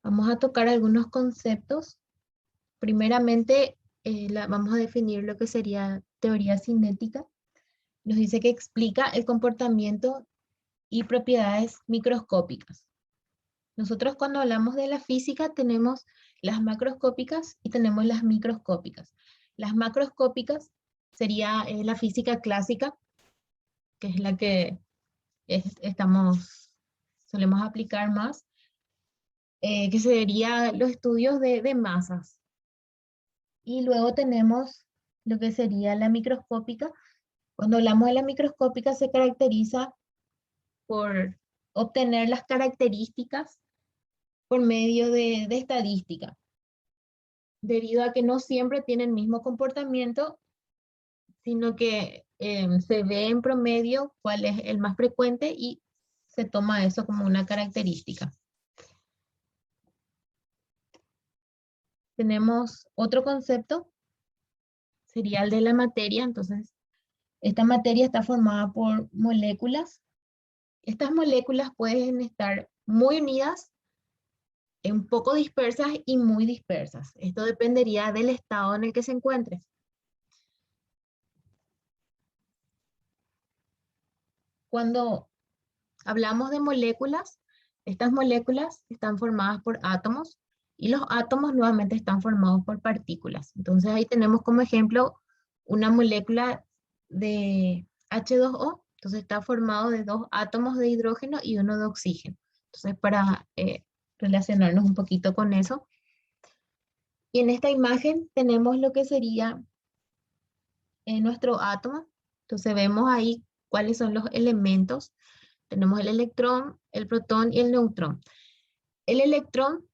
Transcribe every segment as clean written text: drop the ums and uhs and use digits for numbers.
Vamos a tocar algunos conceptos. Primeramente, vamos a definir lo que sería teoría cinética. Nos dice que explica el comportamiento y propiedades microscópicas. Nosotros cuando hablamos de la física tenemos las macroscópicas y tenemos las microscópicas. Las macroscópicas sería la física clásica, que es la que solemos aplicar más, que sería los estudios de masas. Y luego tenemos lo que sería la microscópica. Cuando hablamos de la microscópica se caracteriza por obtener las características por medio de estadística, debido a que no siempre tienen el mismo comportamiento, sino que se ve en promedio cuál es el más frecuente y se toma eso como una característica. Tenemos otro concepto, sería el de la materia. Entonces, esta materia está formada por moléculas. Estas moléculas pueden estar muy unidas, un poco dispersas y muy dispersas. Esto dependería del estado en el que se encuentre. Cuando hablamos de moléculas, estas moléculas están formadas por átomos y los átomos nuevamente están formados por partículas. Entonces ahí tenemos como ejemplo una molécula de H2O. Entonces está formado de 2 átomos de hidrógeno y 1 de oxígeno. Entonces para relacionarnos un poquito con eso. Y en esta imagen tenemos lo que sería nuestro átomo. Entonces vemos ahí cuáles son los elementos. Tenemos el electrón, el protón y el neutrón. El electrón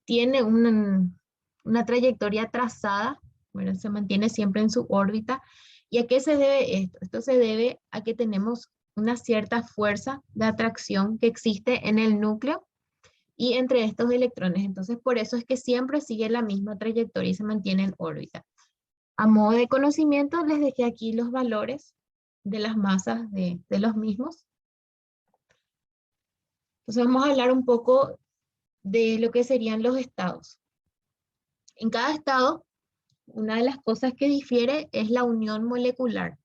tiene una trayectoria trazada, bueno, se mantiene siempre en su órbita. ¿Y a qué se debe esto? Esto se debe a que tenemos una cierta fuerza de atracción que existe en el núcleo y entre estos electrones. Entonces, por eso es que siempre sigue la misma trayectoria y se mantiene en órbita. A modo de conocimiento, les dejé aquí los valores de las masas de los mismos. Entonces, vamos a hablar un poco de lo que serían los estados. En cada estado, una de las cosas que difiere es la unión molecular.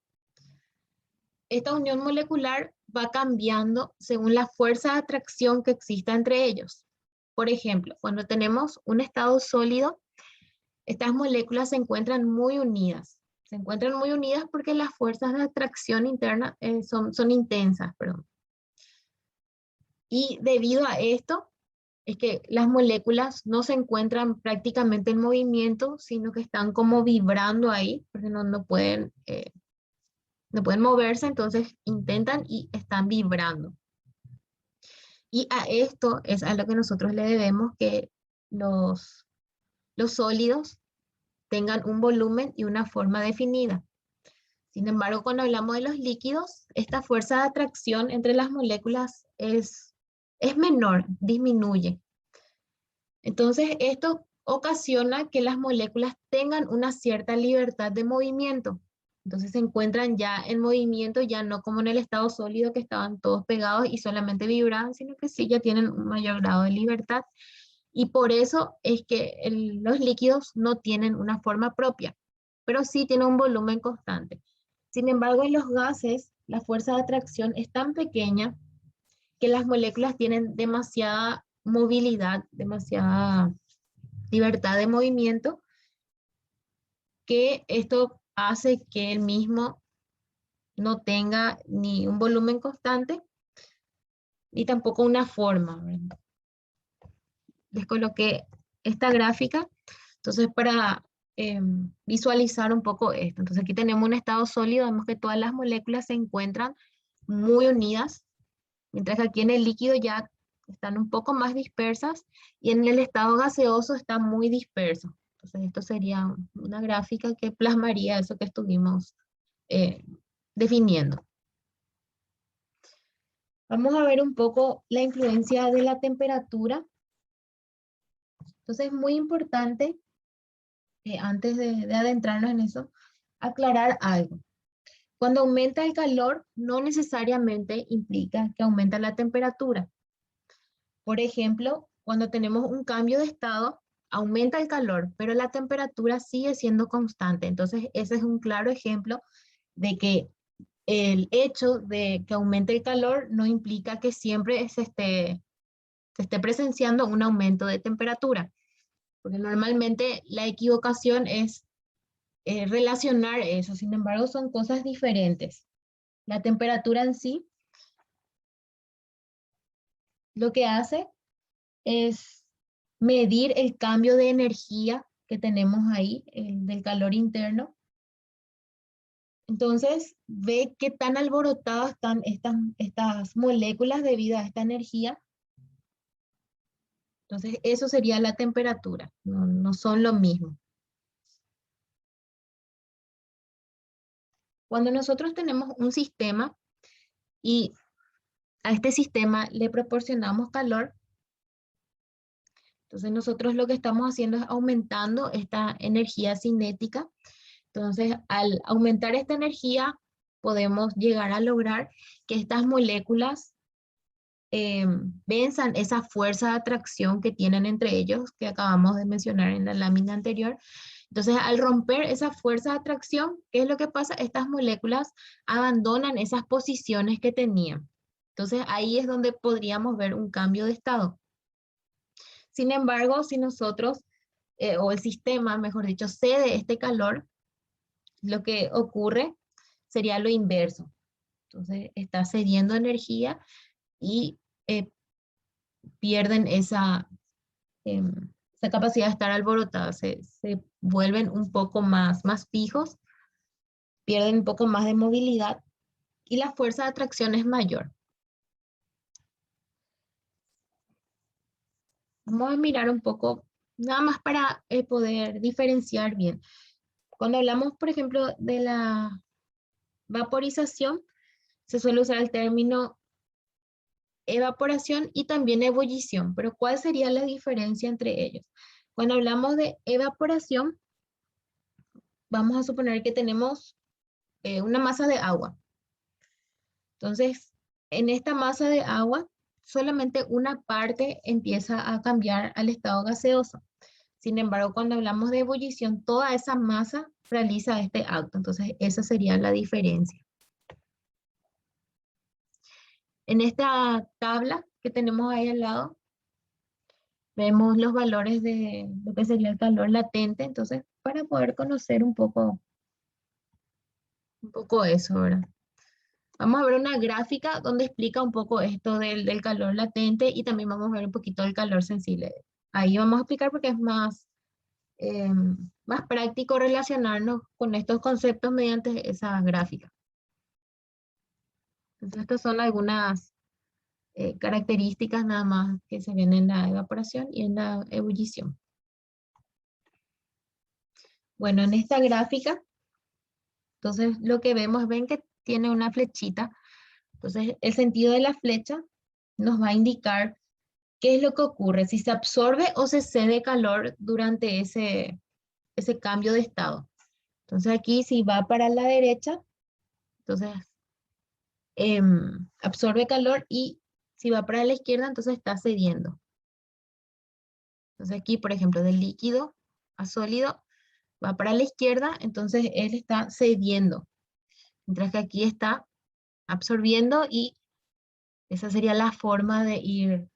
Esta unión molecular va cambiando según la fuerza de atracción que exista entre ellos. Por ejemplo, cuando tenemos un estado sólido, estas moléculas se encuentran muy unidas. Se encuentran muy unidas porque las fuerzas de atracción interna son intensas. Perdón. Y debido a esto, es que las moléculas no se encuentran prácticamente en movimiento, sino que están como vibrando ahí, porque no pueden moverse, entonces intentan y están vibrando. Y a esto es a lo que nosotros le debemos que los sólidos tengan un volumen y una forma definida. Sin embargo, cuando hablamos de los líquidos, esta fuerza de atracción entre las moléculas es menor, disminuye. Entonces, esto ocasiona que las moléculas tengan una cierta libertad de movimiento. Entonces se encuentran ya en movimiento, ya no como en el estado sólido que estaban todos pegados y solamente vibraban, sino que sí ya tienen un mayor grado de libertad. Y por eso es que los líquidos no tienen una forma propia, pero sí tienen un volumen constante. Sin embargo, en los gases, la fuerza de atracción es tan pequeña que las moléculas tienen demasiada movilidad, demasiada libertad de movimiento, que esto hace que el mismo no tenga ni un volumen constante, ni tampoco una forma. Les coloqué esta gráfica, entonces para visualizar un poco esto. Entonces aquí tenemos un estado sólido, vemos que todas las moléculas se encuentran muy unidas, mientras que aquí en el líquido ya están un poco más dispersas y en el estado gaseoso está muy disperso. Entonces esto sería una gráfica que plasmaría eso que estuvimos definiendo. Vamos a ver un poco la influencia de la temperatura. Entonces es muy importante, antes de adentrarnos en eso, aclarar algo. Cuando aumenta el calor, no necesariamente implica que aumenta la temperatura. Por ejemplo, cuando tenemos un cambio de estado, aumenta el calor, pero la temperatura sigue siendo constante. Entonces, ese es un claro ejemplo de que el hecho de que aumente el calor no implica que siempre se esté presenciando un aumento de temperatura, porque normalmente la equivocación es relacionar eso. Sin embargo, son cosas diferentes. La temperatura en sí lo que hace es medir el cambio de energía que tenemos ahí, el del calor interno. Entonces, ve qué tan alborotadas están estas moléculas debido a esta energía. Entonces, eso sería la temperatura, no son lo mismo. Cuando nosotros tenemos un sistema y a este sistema le proporcionamos calor, entonces nosotros lo que estamos haciendo es aumentando esta energía cinética. Entonces, al aumentar esta energía, podemos llegar a lograr que estas moléculas venzan esa fuerza de atracción que tienen entre ellos, que acabamos de mencionar en la lámina anterior. Entonces, al romper esa fuerza de atracción, ¿qué es lo que pasa? Estas moléculas abandonan esas posiciones que tenían. Entonces, ahí es donde podríamos ver un cambio de estado. Sin embargo, si nosotros, o el sistema, mejor dicho, cede este calor, lo que ocurre sería lo inverso. Entonces, está cediendo energía y pierden esa capacidad de estar alborotadas, se vuelven un poco más fijos, pierden un poco más de movilidad y la fuerza de atracción es mayor. Vamos a mirar un poco, nada más para poder diferenciar bien. Cuando hablamos, por ejemplo, de la vaporización, se suele usar el término evaporación y también ebullición, pero ¿cuál sería la diferencia entre ellos? Cuando hablamos de evaporación, vamos a suponer que tenemos una masa de agua. Entonces, en esta masa de agua, solamente una parte empieza a cambiar al estado gaseoso. Sin embargo, cuando hablamos de ebullición, toda esa masa realiza este acto. Entonces, esa sería la diferencia. En esta tabla que tenemos ahí al lado, vemos los valores de lo que sería el calor latente. Entonces, para poder conocer un poco eso, ¿verdad? Vamos a ver una gráfica donde explica un poco esto del calor latente y también vamos a ver un poquito del calor sensible. Ahí vamos a explicar porque es más práctico relacionarnos con estos conceptos mediante esa gráfica. Entonces, estas son algunas características nada más que se ven en la evaporación y en la ebullición. Bueno, en esta gráfica, entonces lo que vemos, ven que tiene una flechita. Entonces, el sentido de la flecha nos va a indicar qué es lo que ocurre, si se absorbe o se cede calor durante ese cambio de estado. Entonces aquí si va para la derecha, entonces absorbe calor y si va para la izquierda, entonces está cediendo. Entonces aquí, por ejemplo, del líquido a sólido, va para la izquierda, entonces él está cediendo. Mientras que aquí está absorbiendo y esa sería la forma de ir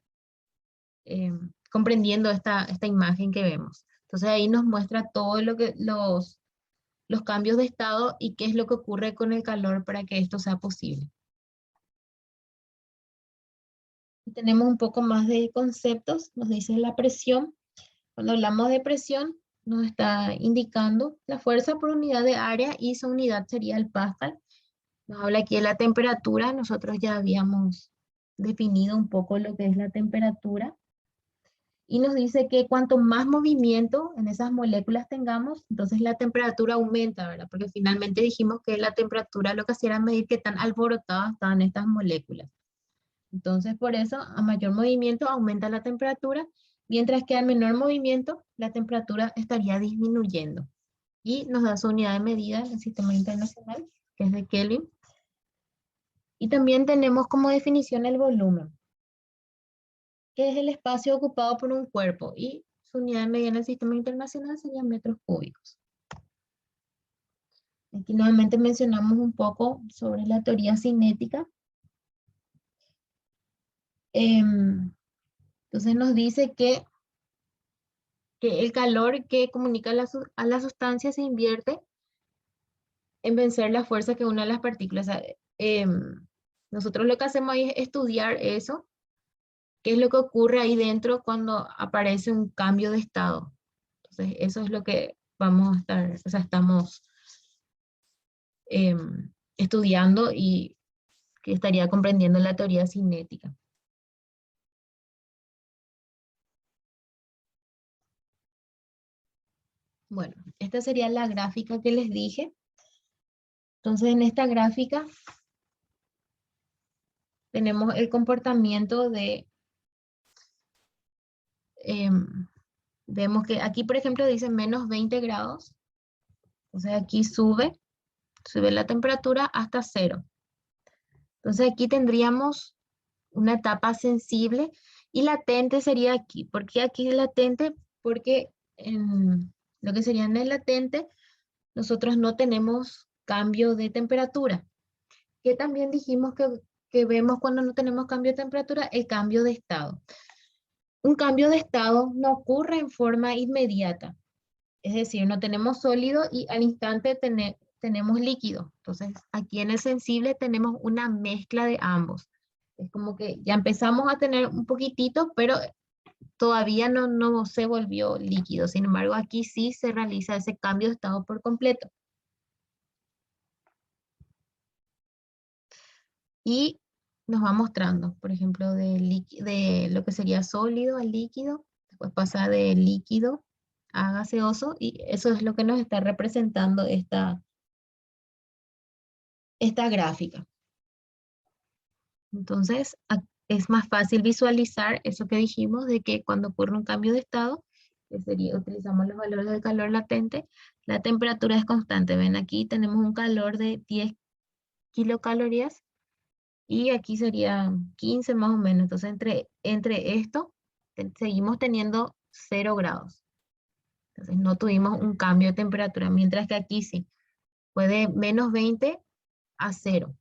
comprendiendo esta imagen que vemos. Entonces ahí nos muestra todo los cambios de estado y qué es lo que ocurre con el calor para que esto sea posible. Y tenemos un poco más de conceptos, nos dice la presión. Cuando hablamos de presión, nos está indicando la fuerza por unidad de área y su unidad sería el pascal. Nos habla aquí de la temperatura, nosotros ya habíamos definido un poco lo que es la temperatura. Y nos dice que cuanto más movimiento en esas moléculas tengamos, entonces la temperatura aumenta, ¿verdad? Porque finalmente dijimos que la temperatura lo que hacía era medir qué tan alborotadas estaban estas moléculas. Entonces, por eso, a mayor movimiento aumenta la temperatura, mientras que al menor movimiento, la temperatura estaría disminuyendo. Y nos da su unidad de medida en el sistema internacional, que es de Kelvin. Y también tenemos como definición el volumen. que es el espacio ocupado por un cuerpo, y su unidad de medida en el sistema internacional serían metros cúbicos. Aquí nuevamente mencionamos un poco sobre la teoría cinética. Entonces nos dice que el calor que comunica a la sustancia se invierte en vencer la fuerza que une a las partículas. O sea, nosotros lo que hacemos ahí es estudiar eso, qué es lo que ocurre ahí dentro cuando aparece un cambio de estado. Entonces, eso es lo que vamos a estar, o sea, estamos estudiando y que estaría comprendiendo la teoría cinética. Bueno, esta sería la gráfica que les dije. Entonces, en esta gráfica tenemos el comportamiento de, vemos que aquí, por ejemplo, dice menos 20 grados. Entonces, aquí sube la temperatura hasta cero. Entonces, aquí tendríamos una etapa sensible y latente sería aquí. ¿Por qué aquí es latente? Porque en lo que sería en el latente, nosotros no tenemos cambio de temperatura. Que también dijimos que vemos cuando no tenemos cambio de temperatura, el cambio de estado. Un cambio de estado no ocurre en forma inmediata. Es decir, no tenemos sólido y al instante tenemos líquido. Entonces, aquí en el sensible tenemos una mezcla de ambos. Es como que ya empezamos a tener un poquitito, pero todavía no se volvió líquido. Sin embargo, aquí sí se realiza ese cambio de estado por completo. Y nos va mostrando, por ejemplo, de lo que sería sólido a líquido, después pasa de líquido a gaseoso, y eso es lo que nos está representando esta gráfica. Entonces, es más fácil visualizar eso que dijimos de que cuando ocurre un cambio de estado, que sería, utilizamos los valores del calor latente, la temperatura es constante. Ven, aquí tenemos un calor de 10 kilocalorías y aquí sería 15 más o menos. Entonces, entre esto, seguimos teniendo 0 grados. Entonces, no tuvimos un cambio de temperatura, mientras que aquí sí, fue de menos 20 a 0.